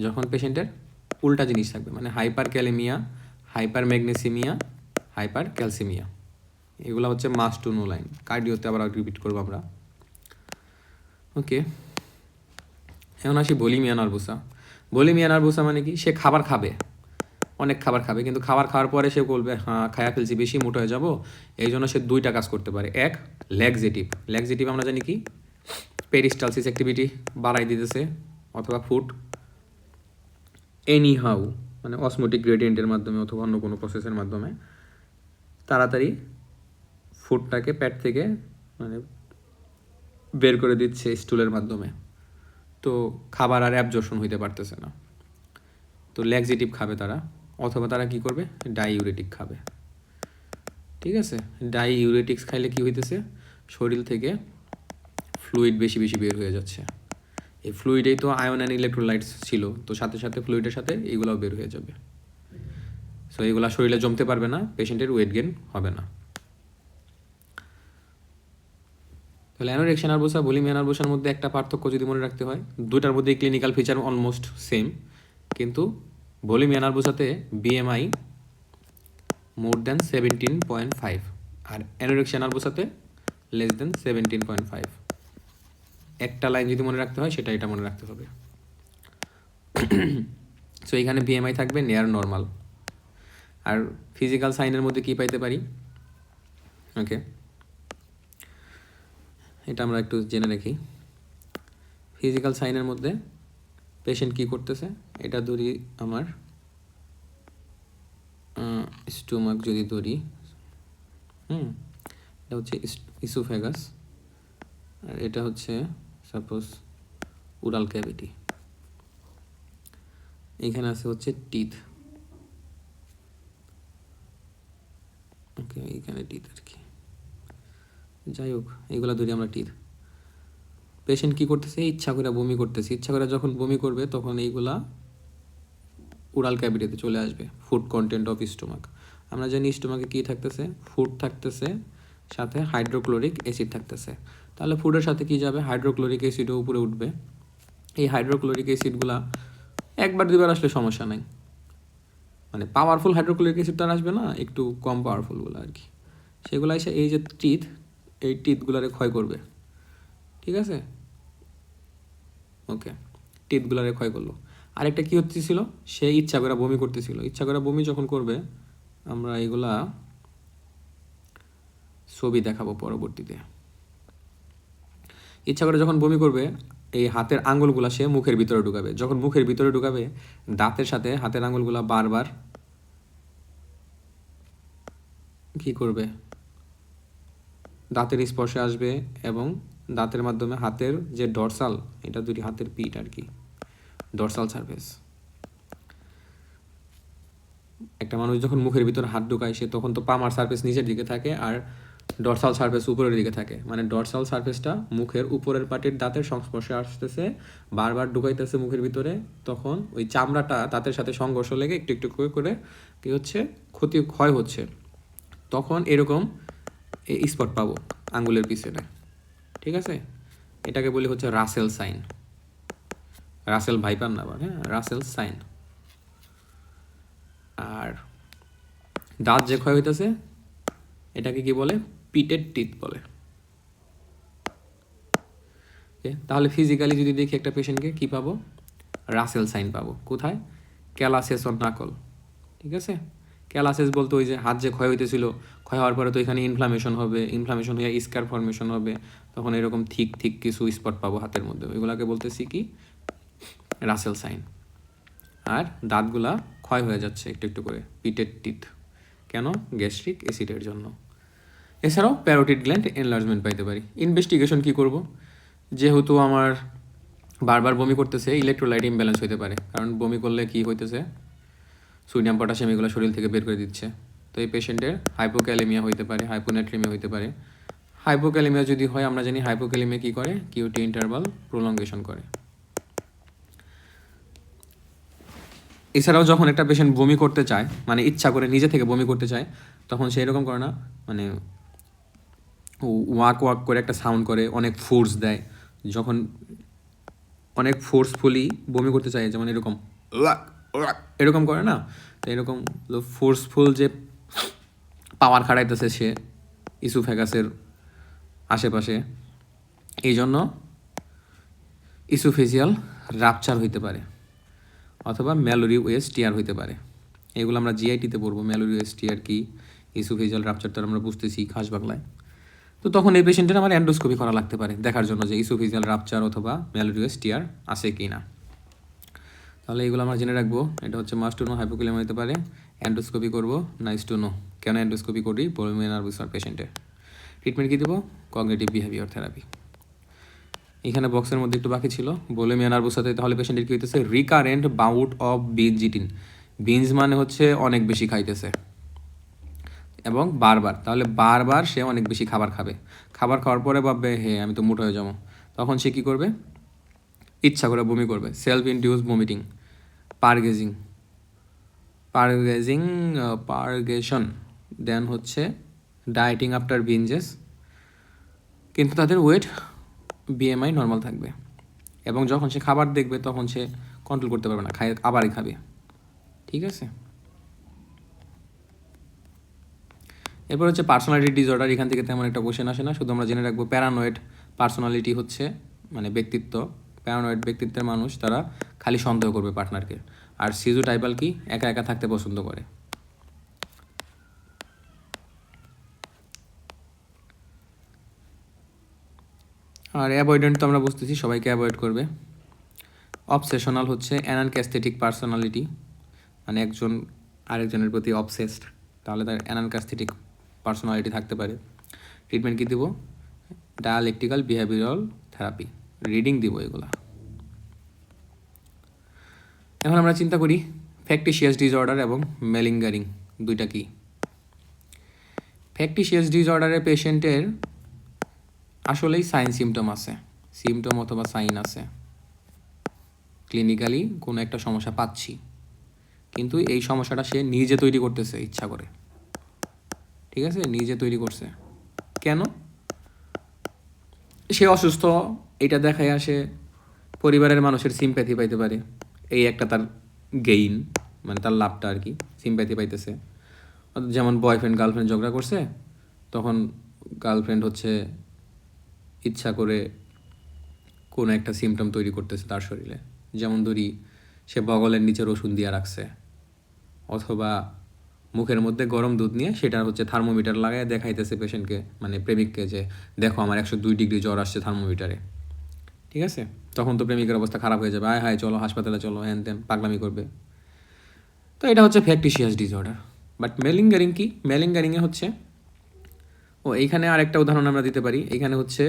যখন পেশেন্টের উল্টা জিনিস থাকবে, মানে hyperkalemia, hypermagnesemia, hypercalcemia. এগুলো হচ্ছে মাস্ট টু নো লাইন। কার্ডিওতে আবার রিপিট করবো আমরা। ওকে, এখন আসি ভলিমিয়া নার্ভোসা। ভলিমিয়া নার্ভোসা মানে কি, সে খাবার খাবে, অনেক খাবার খাবে, কিন্তু খাবার খাওয়ার পরে সে বলবে হ্যাঁ খায়া ফেলছি, বেশি মোটা হয়ে যাবো। এই জন্য সে দুইটা কাজ করতে পারে। এক, ল্যাক্সেটিভ। ল্যাক্সেটিভ আমরা জানি কি, পেরিস্টালসিস অ্যাক্টিভিটি বাড়াই দিতেছে, অথবা ফুড এনি হাউ, মানে অসমোটিক গ্রেডিয়েন্টের মাধ্যমে অথবা অন্য কোনো প্রসেসের মাধ্যমে তাড়াতাড়ি ফুডটাকে পেট থেকে মানে বের করে দিচ্ছে স্টুলের মাধ্যমে, তো খাবার আর অ্যাবজর্পশন হইতে পারতেছে না। তো ল্যাক্সেটিভ খাবে তারা, অথবা তারা কি করবে, ডাইউরেটিক খাবে। ঠিক আছে, ডাইউরেটিক্স খাইলে কি হইতেছে, শরীর থেকে ফ্লুইড বেশি বেশি বের হয়ে যাচ্ছে। এই ফ্লুইডেই তো আয়ন অ্যান্ড ইলেকট্রোলাইটস ছিল, তো সাথে সাথে ফ্লুইডের সাথে এইগুলোও বের হয়ে যাবে। সো এইগুলো শরীরে জমতে পারবে না, পেশেন্টের ওয়েট গেন হবে না। তাহলে অ্যানোরেক্সিয়া নার্ভোসা, বুলিমিয়া নার্ভোসার মধ্যে একটা পার্থক্য যদি মনে রাখতে হয়, দুটার মধ্যে ক্লিনিক্যাল ফিচার অলমোস্ট সেম, কিন্তু বুলিমিয়া নার্ভোসাতে বিএমআই মোর দ্যান 17.5 আর অ্যানোরেক্সিয়া নার্ভোসাতে লেস দ্যান 17.5। একটা লাইন যদি মনে রাখতে হয়, সেটা এটা মনে রাখতে হবে। সো এখানে বিএমআই থাকবে নেয়ার নর্মাল। আর ফিজিক্যাল সাইনের মধ্যে কি পাইতে পারি, ওকে, এটা আমরা একটু জেনে রাখি। ফিজিক্যাল সাইনের মধ্যে পেশেন্ট কি করতেছে, এটা ধরি আমার স্টোমাক যদি ধরি, এটা হচ্ছে ইসোফেগাস, আর এটা হচ্ছে সাপোজ উরাল ক্যাভিটি। এখানে আছে হচ্ছে টিথ, ওকে, এইখানে টিথ আর কি, যাই হোক এইগুলা ধরি আমরা টিথ। পেশেন্ট কী করতেছে, ইচ্ছা করে বমি করতেছে, ইচ্ছা করে যখন বমি করবে তখন এইগুলা উরাল ক্যাভিটিতে চলে আসবে, ফুড কন্টেন্ট অফ স্টোমাক। আমরা জানি স্টোমাকে কী থাকতেছে, ফুড থাকতেছে, সাথে হাইড্রোক্লোরিক অ্যাসিড থাকতেছে। তাহলে ফুডের সাথে কি যাবে, হাইড্রোক্লোরিক অ্যাসিডও উপরে উঠবে। এই হাইড্রোক্লোরিক অ্যাসিডগুলা একবার দুবার আসলে সমস্যা নাই, মানে পাওয়ারফুল হাইড্রোক্লোরিক অ্যাসিড তো আর আসবে না, একটু কম পাওয়ারফুলগুলো আর কি, সেগুলো এসে এই যে টিথ, এই টিথগুলারে ক্ষয় করবে। ঠিক আছে, ওকে, টিথগুলারে ক্ষয় করলো। আরেকটা কী হচ্ছিল, সে ইচ্ছা করে বমি করতেছিল, ইচ্ছা করে বমি যখন করবে, আমরা এগুলা ছবি দেখাবো পরবর্তীতে। ইচ্ছা করে যখন বমি করবে, এই হাতের আঙুলগুলা সে মুখের ভিতরে ঢুকাবে, যখন মুখের ভিতরে ঢুকাবে দাঁতের সাথে হাতের আঙুলগুলা বারবার কি করবে, দাঁতের স্পর্শে আসবে, এবং দাঁতের মাধ্যমে হাতের যে ডরসাল, এটা দুটি হাতের পিঠ আর কি, ডরসাল সারফেস। একটা মানুষ যখন মুখের ভিতরে হাত ঢুকায়, সে তখন তো পামার সারফেস নিচের দিকে থাকে আর ডরসাল সারফেস উপরের দিকে থাকে, মানে ডরসাল সারফেসটা মুখের উপরের পাটির দাঁতের সংস্পর্শে আসতেছে, বারবার ঢুকাইতেছে মুখের ভিতরে, তখন ওই চামড়াটা দাঁতের সাথে সংঘর্ষ লেগে একটু একটু করে কি হচ্ছে, ক্ষয় হচ্ছে। তখন এরকম স্পট পাবো আঙ্গুলের পিছনে, ঠিক আছে? এটাকে বলি হচ্ছে রাসেল সাইন, রাসেল ভাইপার না আবার, হ্যাঁ, রাসেল সাইন। আর দাঁত যে ক্ষয় হইতেছে এটাকে কি বলে? পিটেড টিথ বলে। তাহলে ফিজিক্যালি যদি দেখি একটা পেশেন্টকে কী পাবো? রাসেল সাইন পাবো। কোথায়? ক্যালাসেস অন নাকল, ঠিক আছে? ক্যালাসেস বলতে ওই যে হাত যে ক্ষয় হইতেছিল, ক্ষয় হওয়ার পরে তো এখানে ইনফ্লামেশন হবে, ইনফ্লামেশন হয়ে স্কার ফর্মেশন হবে, তখন এরকম থিক থিক কিছু স্পট পাবো হাতের মধ্যে, ওইগুলোকে বলতেছি কি? রাসেল সাইন। আর দাঁতগুলা ক্ষয় হয়ে যাচ্ছে একটু একটু করে, পিটেড টিথ। কেন? গ্যাস্ট্রিক অ্যাসিডের জন্য। এছাড়াও প্যারোটিড গ্ল্যান্ড এনলার্জমেন্ট পাইতে পারি। ইনভেস্টিগেশন কী করব? যেহেতু আমার বারবার বমি করতেছে, ইলেকট্রোলাইট ইমব্যালেন্স হতে পারে, কারণ বমি করলে কি হইতেছে? সোডিয়াম পটাশিয়াম এগুলো শরীর থেকে বের করে দিচ্ছে। তো এই পেশেন্টের হাইপোক্যালেমিয়া হইতে পারে, হাইপোনেট্রিমিয়া হইতে পারে। হাইপোক্যালেমিয়া যদি হয়, আমরা জানি হাইপোক্যালেমিয়া কী করে? কিউটি ইন্টারভাল প্রলঙ্গেশন করে। এছাড়াও যখন একটা পেশেন্ট বমি করতে চায়, মানে ইচ্ছা করে নিজে থেকে বমি করতে চায়, তখন সে এরকম করে না, মানে ওয়াক ওয়াক করে একটা সাউন্ড করে, অনেক ফোর্স দেয়। যখন অনেক ফোর্সফুলি বমি করতে চায়, যেমন এরকম এরকম করে না, তো এরকম ফোর্সফুল যে পাওয়ার খাটাইতেছে সে ইসোফেগাসের আশেপাশে, এই জন্য ইসোফেজিয়াল রাপচার হইতে পারে, অথবা ম্যালোরি ওয়েস টিয়ার হইতে পারে। এগুলো আমরা জিআইটিতে পড়বো। ম্যালোরি ওয়েস টিয়ার কি, ইসোফেজিয়াল রাপচার তো আমরা বুঝতেছি খাস বাংলায়। তো তখন এই পেশেন্টের আমার অ্যান্ডোস্কোপি করা লাগতে পারে, দেখার জন্য যে ইসোফেজিয়াল রাপচার অথবা ম্যালোরি ওয়েস টিয়ার আছে কি না। তাহলে এইগুলো আমরা জেনে রাখবো। এটা হচ্ছে মাস্ট টু নো, হাইপোক্যালেমিয়া হতে পারে, অ্যান্ডোস্কোপি করবো, নাইস টু নো। কেন অ্যান্ডোস্কোপি করি? পলিমিয়াল নার্ভাস পেশেন্টের ট্রিটমেন্ট কী দেবো? Cognitive behaviour therapy. এখানে বক্সের মধ্যে একটু বাকি ছিল, বুলিমিয়া নার্ভাসাতে। তাহলে পেশেন্টের কী হইতেছে? Recurrent bout of binge eating. Binge মানে হচ্ছে অনেক বেশি খাইতেছে এবং বারবার, তাহলে বারবার সে অনেক বেশি খাবার খাবে। খাবার খাওয়ার পরে ভাববে হে আমি তো মোটা হয়ে যাবো, তখন সে কী করবে? ইচ্ছা করে বমি করবে, সেলফ ইনডিউস ভমিটিং, পারগেজিং, পারগেশন, দেন হচ্ছে ডায়েটিং আফটার বিঞ্জেস। কিন্তু তাদের ওয়েট বিএমআই নর্মাল থাকবে, এবং যখন সে খাবার দেখবে তখন সে কন্ট্রোল করতে পারবে না, আবারই খাবে, ঠিক আছে? এরপর হচ্ছে পার্সোনালিটি ডিসঅর্ডার। এখান থেকে তেমন একটা কোশ্চেন আসে না, শুধু আমরা জেনে রাখবো প্যারানয়েড পার্সোনালিটি হচ্ছে মানে ব্যক্তিত্ব। প্যারানয়েড ব্যক্তিত্বের মানুষ তারা খালি সন্দেহ করবে পার্টনারকে। আর সিজোটাইপাল কি? একা একা থাকতে পছন্দ করে। আর অ্যাভয়েডেন্ট তো আমরা বুঝতেছি, সবাইকে অ্যাভয়েড করবে। অবসেশনাল হচ্ছে অ্যানানক্যাস্থেটিক পার্সোনালিটি, মানে একজন আরেকজনের প্রতি অবসেসড, তাহলে তার অ্যানানক্যাস্থেটিক পার্সোনালিটি থাকতে পারে। ট্রিটমেন্ট কী দিব? ডায়ালেকটিক্যাল বিহেভিয়ারাল থেরাপি, রিডিং দিব এগুলা। এখন আমরা চিন্তা করি ফ্যাকটিশিয়াস ডিসঅর্ডার এবং মেলিঙ্গারিং দুইটা কি। ফ্যাকটিশিয়াস ডিসঅর্ডারের পেশেন্টের আসলেই সাইন সিমটম আছে, সিমটম অথবা সাইন আছে, ক্লিনিক্যালি কোনো একটা সমস্যা পাচ্ছি, কিন্তু এই সমস্যাটা সে নিজে তৈরি করতেছে ইচ্ছা করে, ঠিক আছে? নিজে তৈরি করছে। কেন? সে অসুস্থ, এটা দেখায় আসে পরিবারের মানুষের সিম্প্যাথি পাইতে পারে, এই একটা তার গেইন, মানে তার লাভটা আর কি, সিম্প্যাথি পাইতেছে। যেমন বয়ফ্রেন্ড গার্লফ্রেন্ড ঝগড়া করছে, তখন গার্লফ্রেন্ড হচ্ছে ইচ্ছা করে কোনো একটা সিমটম তৈরি করতেছে তার শরীরে, যেমন ধরি সে বগলের নিচে রসুন দিয়ে রাখছে, অথবা মুখের মধ্যে গরম দুধ নিয়ে সেটা হচ্ছে থার্মোমিটার লাগায় দেখাইতেছে পেশেন্টকে, মানে প্রেমিককে, যে দেখো আমার 102 ডিগ্রি জ্বর আসছে থার্মোমিটারে, ঠিক আছে? তখন তো প্রেমিকের অবস্থা খারাপ হয়ে যাবে, আয় হায় চলো হাসপাতালে চলো, হ্যান ত্যান পাগলামি করবে। তো এটা হচ্ছে ফ্যাকটিশিয়াস ডিসঅর্ডার। বাট মেলিঙ্গারিং কি? মেলিঙ্গারিংয়ে হচ্ছে এইখানে আরেকটা উদাহরণ আমরা দিতে পারি। এখানে হচ্ছে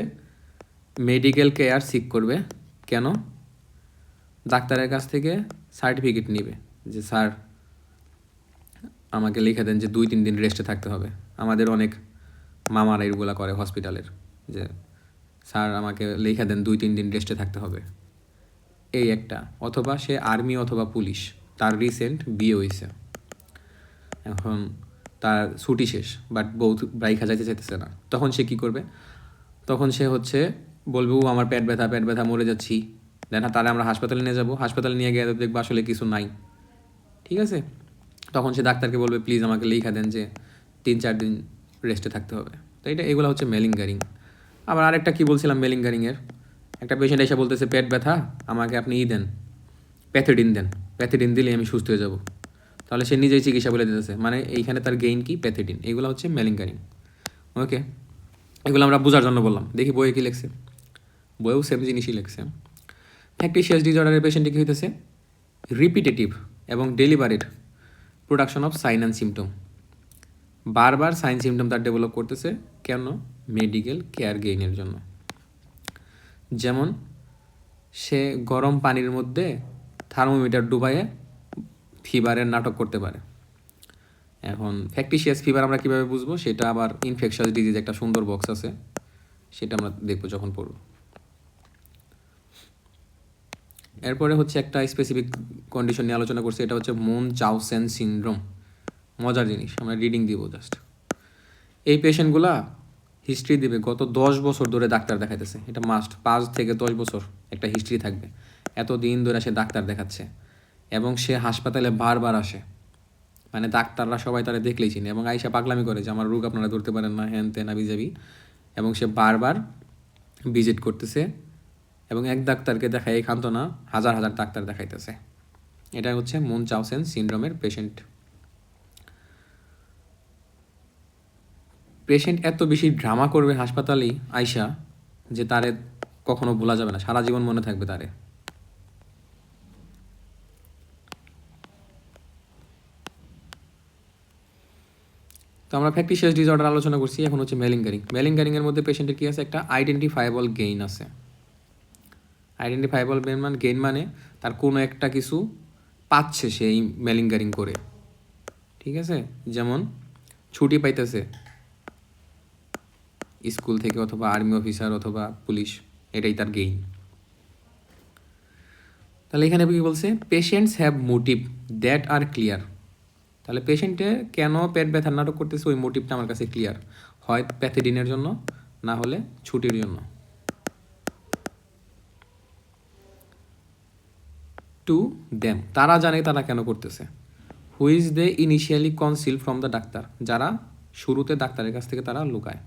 মেডিকেল কেয়ার সিক করবে। কেন? ডাক্তারের কাছ থেকে সার্টিফিকেট নিবে যে স্যার আমাকে লিখে দেন যে 2-3 দিন রেস্টে থাকতে হবে। আমাদের অনেক মামারা এগুলা করে হসপিটালের, যে স্যার আমাকে লিখে দেন 2-3 দিন রেস্টে থাকতে হবে, এই একটা। অথবা সে আর্মি অথবা পুলিশ, তার রিসেন্ট বিয়ে হয়েছে, এখন তার ছুটি শেষ, বাট বউ বাইখা যাইতে চাইতেছে না, তখন সে কী করবে? তখন সে হচ্ছে বলবে, ও আমার পেট ব্যথা, মরে যাচ্ছি। দেন তাহলে আমরা হাসপাতালে নিয়ে যাবো, হাসপাতালে নিয়ে গিয়ে দেখবো আসলে কিছু নাই। ঠিক আছে, তখন সে ডাক্তারকে বলবে, প্লিজ আমাকে লিখা দেন যে 3-4 দিন রেস্টে থাকতে হবে। তো এগুলো হচ্ছে মেলিঙ্গারিং। আবার আরেকটা কী বলছিলাম মেলিঙ্গারিংয়ের, একটা পেশেন্ট এসে বলতেছে পেট ব্যথা, আমাকে আপনি দেন, প্যাথিডিন দেন, প্যাথিডিন দিলে আমি সুস্থ হয়ে যাব। তাহলে সে নিজেই চিকিৎসা বলে দিতেছে, মানে এইখানে তার গেইন কি? প্যাথিডিন। এগুলো হচ্ছে মেলিঙ্গারিং। ওকে, এগুলো আমরা বোঝার জন্য বললাম। দেখি বইয়ে কী লেখছে। বইয়েও সেম জিনিসই লেখছে। ফ্যাক্টিশিয়াস ডিসঅর্ডারের পেশেন্টে কী হইতেছে? রিপিটেটিভ এবং delivered production of sign and symptom. বারবার সাইন সিমটম তার ডেভেলপ করতেছে। কেন? মেডিকেল কেয়ার গেইনের জন্য। যেমন সে গরম পানির মধ্যে থার্মোমিটার ডুবাইয়ে ফিভারের নাটক করতে পারে। এখন ফ্যাক্টিশিয়াস ফিভার আমরা কীভাবে বুঝবো? সেটা আবার ইনফেকশাস ডিজিজ একটা সুন্দর বক্স আছে, সেটা আমরা দেখবো যখন পড়ব। এরপরে হচ্ছে একটা স্পেসিফিক কন্ডিশন নিয়ে আলোচনা করছি, এটা হচ্ছে মুনচাউসেন সিনড্রোম। মজার জিনিস, আমরা রিডিং দিব জাস্ট। এই পেশেন্টগুলা হিস্ট্রি দিবে গত 10 বছর ধরে ডাক্তার দেখাইতেছে। এটা মাস্ট, 5 থেকে 10 বছর একটা হিস্ট্রি থাকবে। এত দিন ধরে সে ডাক্তার দেখাচ্ছে এবং সে হাসপাতালে বারবার আসে, মানে ডাক্তাররা সবাই তারা দেখলেই চিনে, এবং আইসা পাগলামি করে যে আমার রোগ আপনারা ধরতে পারেন না, হ্যান তেন আবিজাবি। এবং সে বারবার ভিজিট করতেছে এবং এক ডাক্তারকে দেখায় এখান্ত না, হাজার হাজার ডাক্তার দেখাইতেছে। এটা হচ্ছে মুনচাউসেন সিনড্রোমের পেশেন্ট। পেশেন্ট এত বেশি ড্রামা করবে হাসপাতালেই আইসা যে তারে কখনো ভোলা যাবে না, সারা জীবন মনে থাকবে তারে। তো আমরা ফ্যাক্টিশিয়াস ডিসঅর্ডার আলোচনা করছি, এখন হচ্ছে মেলিঙ্গারিং। মেলিঙ্গারিংয়ের মধ্যে পেশেন্টের কী আছে? একটা আইডেন্টিফাইবল গেইন আছে। আইডেন্টিফাইবল গেইন মানে তার কোনো একটা কিছু পাচ্ছে সেই মেলিঙ্গারিং করে। ঠিক আছে, যেমন ছুটি পাইতেছে স্কুল থেকে, অথবা আর্মি অফিসার অথবা পুলিশ, এটাই তার গেইন। তাহলে এখানে কি বলছে? Patients have motive that are clear. তাহলে পেশেন্টে কেন পেট ব্যথার নাটক করতেছে ওই মোটিভটা আমার কাছে ক্লিয়ার, হয় প্যাথিডিনের জন্য, না হলে ছুটির জন্য। টু দেম, তারা জানে তারা কেন করতেছে। Which they initially conceal from the doctor, যারা শুরুতে ডাক্তারের কাছ থেকে তারা লুকায়।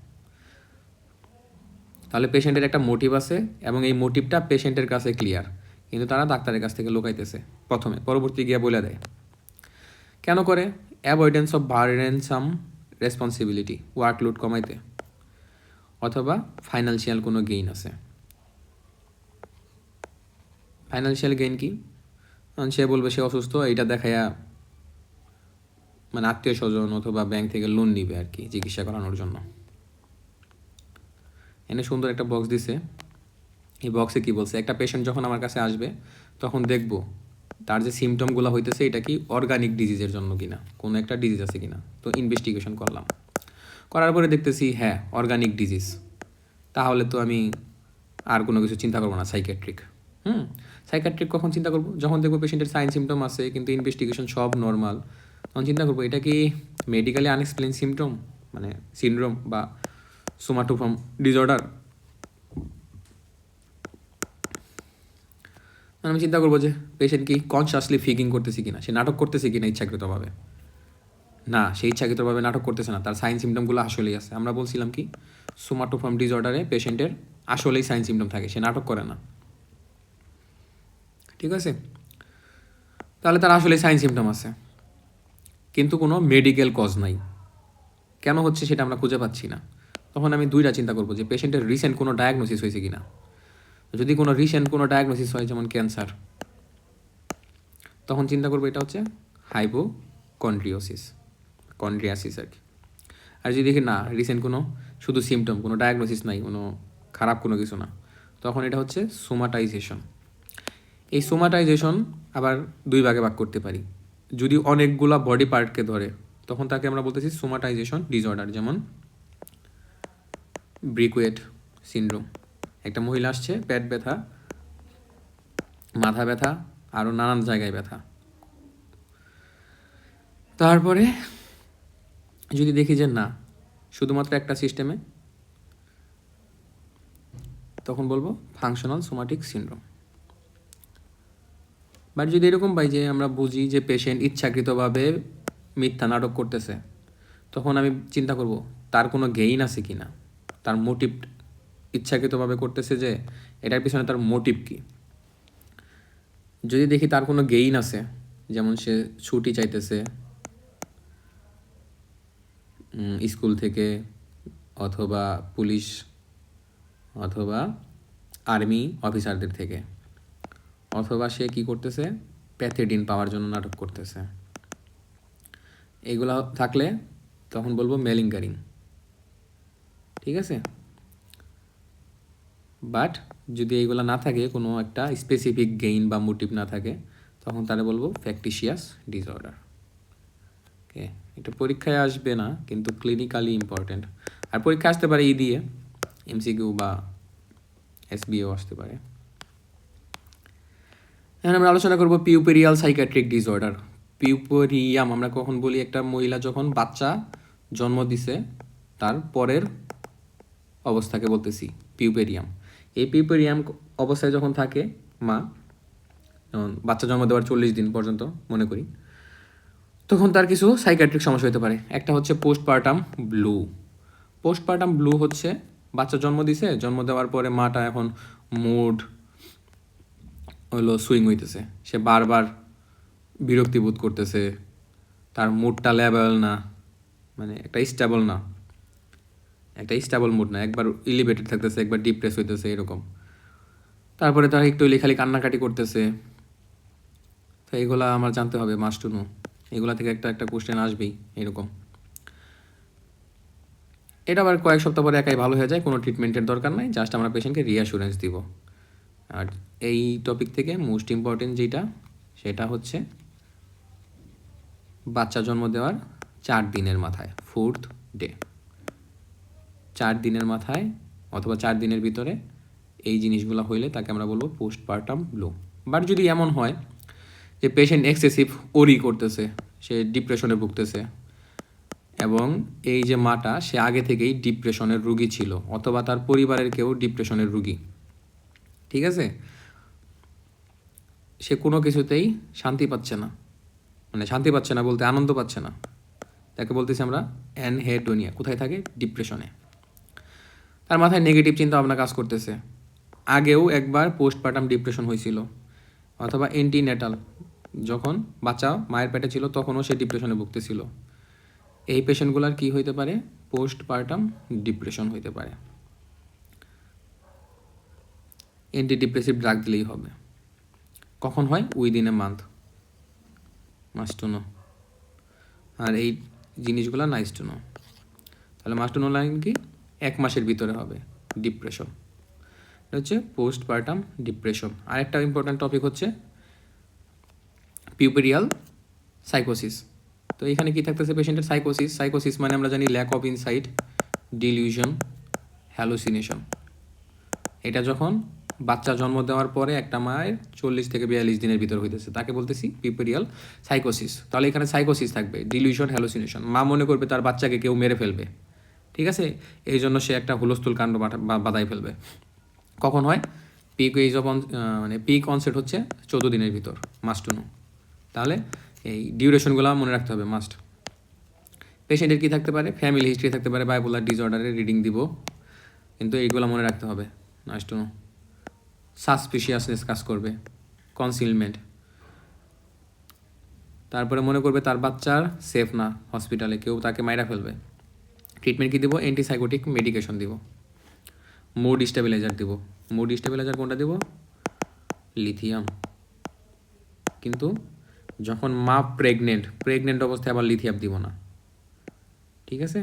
তাহলে পেশেন্টের একটা মোটিভ আছে এবং এই মোটিভটা পেশেন্টের কাছে ক্লিয়ার, কিন্তু তারা ডাক্তারের কাছ থেকে লুকাইতেছে প্রথমে, পরবর্তী গিয়ে বলে দেয়। কেন করে? অ্যাভয়েডেন্স অফ বার্ডেনসাম রেসপন্সিবিলিটি, ওয়ার্কলোড কমাইতে, অথবা ফাইন্যান্সিয়াল কোনো গেইন আছে। ফাইন্যান্সিয়াল গেইন কি? সে বলবে সে অসুস্থ, এইটা দেখায়া মানে আত্মীয় স্বজন অথবা ব্যাংক থেকে লোন নিবে আর কি চিকিৎসা করানোর জন্য। এনে সুন্দর একটা বক্স দিছে, এই বক্সে কি বলছে? একটা পেশেন্ট যখন আমার কাছে আসবে তখন দেখব তার যে সিমটমগুলো হইতেছে এটা কি অর্গানিক ডিজিজের জন্য কিনা, কোনো একটা ডিজিজ আছে কিনা। তো ইনভেস্টিগেশন করলাম, করার পরে দেখতেছি হ্যাঁ অর্গানিক ডিজিজ, তাহলে তো আমি আর কোনো কিছু চিন্তা করবো না সাইকিয়াট্রিক। সাইকিয়াট্রিক কখন চিন্তা করবো? যখন দেখবো পেশেন্টের সাইন সিমটম আছে কিন্তু ইনভেস্টিগেশন সব নর্মাল, তখন চিন্তা করবো এটা কি মেডিকেলি আনএক্সপ্লেইন সিমটম, মানে সিনড্রোম বা সোমাটোফর্ম ডিসঅর্ডার। আমি চিন্তা করবো যে পেশেন্ট কি কনসিয়াসলি ফিকিং করতেছে কিনা, সে নাটক করতেছে কিনা ইচ্ছাকৃতভাবে। না, সে ইচ্ছাকৃতভাবে নাটক করতেছে না, তার সাইন সিমটমগুলো আসলেই আছে। আমরা বলছিলাম কি সোমাটোফর্ম ডিসঅর্ডারে পেশেন্টের আসলেই সাইন সিমটম থাকে, সে নাটক করে না। ঠিক আছে, তাহলে তার আসলে সাইন সিমটম আছে কিন্তু কোনো মেডিকেল কজ নাই। কেন হচ্ছে সেটা আমরা খুঁজে পাচ্ছি না। তখন আমি দুইটা চিন্তা করবো যে পেশেন্টের রিসেন্ট কোনো ডায়াগনোসিস হয়েছে কিনা। যদি কোনো রিসেন্ট কোনো ডায়াগনোসিস হয় যেমন ক্যান্সার, তখন চিন্তা করবো এটা হচ্ছে কন্ড্রিয়াসিস আর কি। আর যদি দেখি না রিসেন্ট কোনো শুধু সিমটম, কোনো ডায়াগনোসিস নাই, কোনো খারাপ কোনো কিছু না, তখন এটা হচ্ছে সোমাটাইজেশন। এই সোমাটাইজেশন আবার দুই ভাগে ভাগ করতে পারি। যদি অনেকগুলা বডি পার্টকে ধরে তখন তাকে আমরা বলতেছি সোমাটাইজেশন ডিসঅর্ডার। যেমন ব্রিকুয়েট সিনড্রোম, একটা মহিলা আসছে পেট ব্যথা, মাথা ব্যথা, আরও নানান জায়গায় ব্যথা। তারপরে যদি দেখি যে না শুধুমাত্র একটা সিস্টেমে, তখন বলবো ফাংশনাল সোমাটিক সিনড্রোম। বাট যদি এরকম পাই যে আমরা বুঝি যে পেশেন্ট ইচ্ছাকৃতভাবে মিথ্যা নাটক করতেছে, তখন আমি চিন্তা করব তার কোনো গেইন আছে কি না, তার মোটিভ, ইচ্ছাকৃতভাবে করতেছে যে এটার পিছনে তার মোটিভ কি। যদি দেখি তার কোনো গেইন আছে, যেমন সে ছুটি চাইতেছে স্কুল থেকে, অথবা পুলিশ অথবা আর্মি অফিসারদের থেকে, অথবা সে কি করতেছে প্যাথেডিন পাওয়ার জন্য নাটক করতেছে, এগুলো থাকলে তখন বলবো মেলিঙ্গারিং। ঠিক আছে, বাট যদি এইগুলো না থাকে, কোনো একটা স্পেসিফিক গেইন বা মোটিভ না থাকে, তখন তাহলে বলবো ফ্যাকটিশিয়াস ডিসঅর্ডার। ওকে, এটা পরীক্ষায় আসবে না কিন্তু ক্লিনিক্যালি ইম্পর্টেন্ট। আর পরীক্ষা আসতে পারে দিয়ে এমসিকিউ বা এসবিও আসতে পারে। এখন আমরা আলোচনা করবো পিউপেরিয়াল সাইকিয়াট্রিক ডিসঅর্ডার। পিউপেরিয়াম আমরা কখন বলি, একটা মহিলা যখন বাচ্চা জন্ম দিছে তার পরের অবস্থাকে বলতেছি পিউপেরিয়াম। এই পিউপেরিয়াম অবস্থায় যখন থাকে মা, যেমন বাচ্চা জন্ম দেওয়ার 40 দিন পর্যন্ত মনে করি, তখন তার কিছু সাইকিয়াট্রিক সমস্যা হতে পারে। একটা হচ্ছে পোস্টপার্টাম ব্লু। পোস্টপার্টাম ব্লু হচ্ছে বাচ্চা জন্ম দিছে, জন্ম দেওয়ার পরে মাটা এখন মুড হলো সুইং হইতেছে, সে বারবার বিরক্তি বোধ করতেছে, তার মুডটা লেভেল না, মানে একটা স্টেবল না, একটা স্টেবল মুড না, একবার এলিভেটেড থাকতেছে, একবার ডিপ্রেস হইতেছে এরকম। তারপরে তার একটু খালি কান্নাকাটি করতেছে। তো এগুলা আমার জানতে হবে, মাস্ট টু নো। এগুলা থেকে একটা একটা কোশ্চেন আসবেই এরকম। এটা আবার কয়েক সপ্তাহ পরে একাই ভালো হয়ে যায়, কোনো ট্রিটমেন্টের দরকার নাই, জাস্ট আমরা পেশেন্টকে রিঅ্যাসুরেন্স দিব। আর এই টপিক থেকে মোস্ট ইম্পর্টেন্ট যেটা, সেটা হচ্ছে বাচ্চা জন্ম দেওয়ার 4 দিনের মাথায়, 4th ডে, 4 দিনের মাথায় অথবা 4 দিনের ভিতরে এই জিনিসগুলো হইলে তাকে আমরা বলবো পোস্টপার্টাম ব্লু। বাট যদি এমন হয় যে পেশেন্ট এক্সেসিভ ওরি করতেছে, সে ডিপ্রেশনে ভুগতেছে, এবং এই যে মাটা সে আগে থেকেই ডিপ্রেশনের রুগী ছিল, অথবা তার পরিবারের কেউ ডিপ্রেশনের রুগী, ঠিক আছে, সে কোনো কিছুতেই শান্তি পাচ্ছে না, মানে শান্তি পাচ্ছে না বলতে আনন্দ পাচ্ছে না, তাকে বলতেছি আমরা অ্যানহেডোনিয়া। কোথায় থাকে? ডিপ্রেশনে। তার মাথায় নেগেটিভ চিন্তা ভাবনা কাজ করতেছে, আগেও একবার পোস্টপার্টাম ডিপ্রেশন হয়েছিল, অথবা অ্যান্টিনেটাল, যখন বাচ্চা মায়ের পেটে ছিল তখনও সে ডিপ্রেশনে ভুগতেছিল। এই পেশেন্টগুলোর কি হইতে পারে? পোস্টপার্টাম ডিপ্রেশন হইতে পারে। অ্যান্টিডিপ্রেসিভ ড্রাগ দিলেই হবে। কখন হয়? Within a month, must to know. আর এই জিনিসগুলো নাইস টু নো। তাহলে মাস্ট টু নো লাইন কি? 1 মাসের ভিতরে হবে ডিপ্রেশন, এটা হচ্ছে পোস্টপার্টাম ডিপ্রেশন। আরেকটা ইম্পর্ট্যান্ট টপিক হচ্ছে পিউপেরিয়াল সাইকোসিস। তো এখানে কি থাকতেছে পেশেন্টের? সাইকোসিস। সাইকোসিস মানে আমরা জানি lack of insight, delusion, hallucination. এটা যখন বাচ্চা জন্ম দেওয়ার পরে একটা মায়ের 40 থেকে 42 দিনের ভিতর হইতেছে, তাকে বলতেছি পিউপেরিয়াল সাইকোসিস। তাহলে এখানে সাইকোসিস থাকবে, ডিলিউশন, হ্যালুসিনেশন। মা মনে করবে তার বাচ্চাকে কেউ মেরে ফেলবে, ঠিক আছে, এই জন্য সে একটা হুলস্থুল কাণ্ড বাধাই ফেলবে। কখন হয়? পিক এজ অফ মানে পিক অনসেট হচ্ছে 14 দিনের ভিতর, মাস্ট টু নো। তাহলে এই ডিউরেশনগুলো মনে রাখতে হবে মাস্ট। পেশেন্টের কী থাকতে পারে? ফ্যামিলি হিস্ট্রি থাকতে পারে, বাইপোলার ডিসঅর্ডারের রিডিং দিব, কিন্তু এইগুলো মনে রাখতে হবে, মাস্ট টু নো। সাসপিশিয়াসনেস কাজ করবে, কনসিলমেন্ট। তারপরে মনে করবে তার বাচ্চার সেফ না, হসপিটালে কেউ তাকে মাইরা ফেলবে। ট্রিটমেন্ট কী দিব? অ্যান্টিসাইকোটিক মেডিকেশন দিব, মুড স্টেবিলাইজার দিব। মুড স্টেবিলাইজার কোনটা দিব? লিথিয়াম। কিন্তু যখন মা প্রেগনেন্ট অবস্থায় আবার লিথিয়াম দিব না, ঠিক আছে?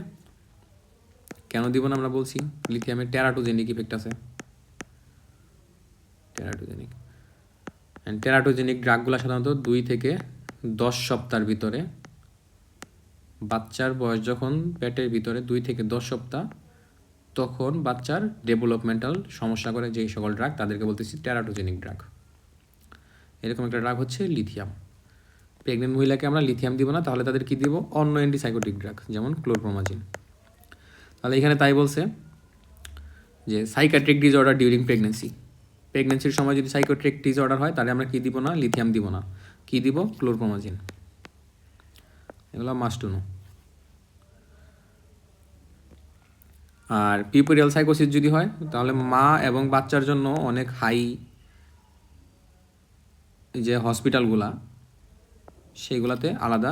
কেন দিব না আমরা বলছি? লিথিয়ামের টেরাটোজেনিক ইফেক্ট আছে, টেরাটোজেনিক ড্রাগগুলো সাধারণত 2 থেকে 10 সপ্তাহের ভিতরে, বাচ্চার বয়স যখন পেটের ভিতরে 2 থেকে 10 সপ্তাহ, তখন বাচ্চার ডেভেলপমেন্টাল সমস্যা করে যেই সকল ড্রাগ, তাদেরকে বলতেছি টেরাটোজেনিক ড্রাগ। এরকম একটা ড্রাগ হচ্ছে লিথিয়াম। প্রেগনেন্ট মহিলাকে আমরা লিথিয়াম দিব না, তাহলে তাদের কী দিব? অন্য অ্যান্টিসাইকোটিক ড্রাগ, যেমন ক্লোরপ্রোমাজিন। তাহলে এখানে তাই বলছে যে সাইকাট্রিক ডিসঅর্ডার ডিউরিং প্রেগনেন্সি, প্রেগনেন্সির সময় যদি সাইকোট্রিক ডিসঅর্ডার হয় তাহলে আমরা কী দিব না? লিথিয়াম দিব না, কী দিব? ক্লোরপ্রোমাজিন। এগুলো মাস্ট টু নো। আর পিউপেরিয়াল সাইকোসিস যদি হয় তাহলে মা এবং বাচ্চার জন্য অনেক হাই যে হসপিটালগুলা, সেইগুলাতে আলাদা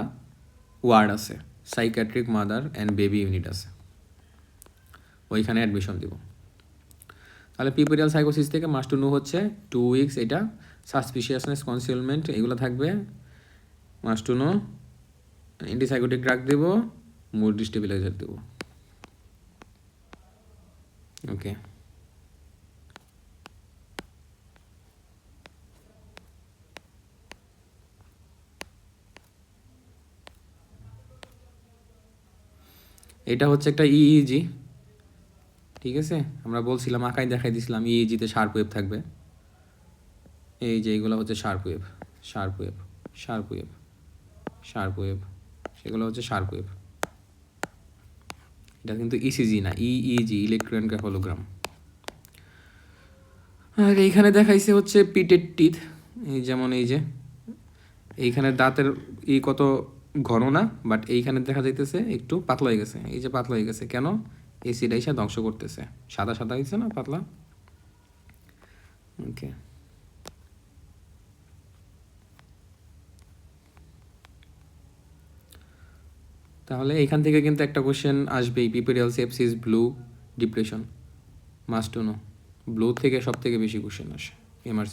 ওয়ার্ড আছে, psychiatric mother and baby unit আছে, ওইখানে অ্যাডমিশন দিব। তাহলে পিউপেরিয়াল সাইকোসিস থেকে মাস্ট টু নো হচ্ছে 2 উইকস, এটা সাসপিশিয়াসনেস, কনসিলমেন্ট এগুলো থাকবে, must to no. Antipsychotic drug দেবো, মুড ডিস্টেবিলাইজার দেবো। ওকে, এটা হচ্ছে একটা ইইজি, ঠিক আছে? আমরা বলছিলাম, আঁকায় দেখাই দিছিলাম ইইজিতে শার্প ওয়েভ থাকবে, এই যে এইগুলো হচ্ছে sharp wave, sharp wave, sharp wave, sharp wave, সেগুলো হচ্ছে শার্প ওয়েভ। এটা কিন্তু ইসিজি না, ইইজি, ইলেকট্রোএনকেফালোগ্রাম। আর এইখানে দেখাইছে হচ্ছে পিটেড টিথ, এই যেমন এই যে এইখানে দাঁতের কত ঘন না, বাট এইখানে দেখা যাইতেছে একটু পাতলা হয়ে গেছে, এই যে পাতলা হয়ে গেছে কেন? এসিড আইসা ধ্বংস করতেছে, সাদা সাদা হয়েছে না পাতলা। ওকে, তাহলে এখান থেকে কিন্তু একটা কোশ্চেন আসবেই, puerperal sepsis, blue depression, must to know. Blue থেকে সব থেকে বেশি কোশ্চেন আসে এমআরসি।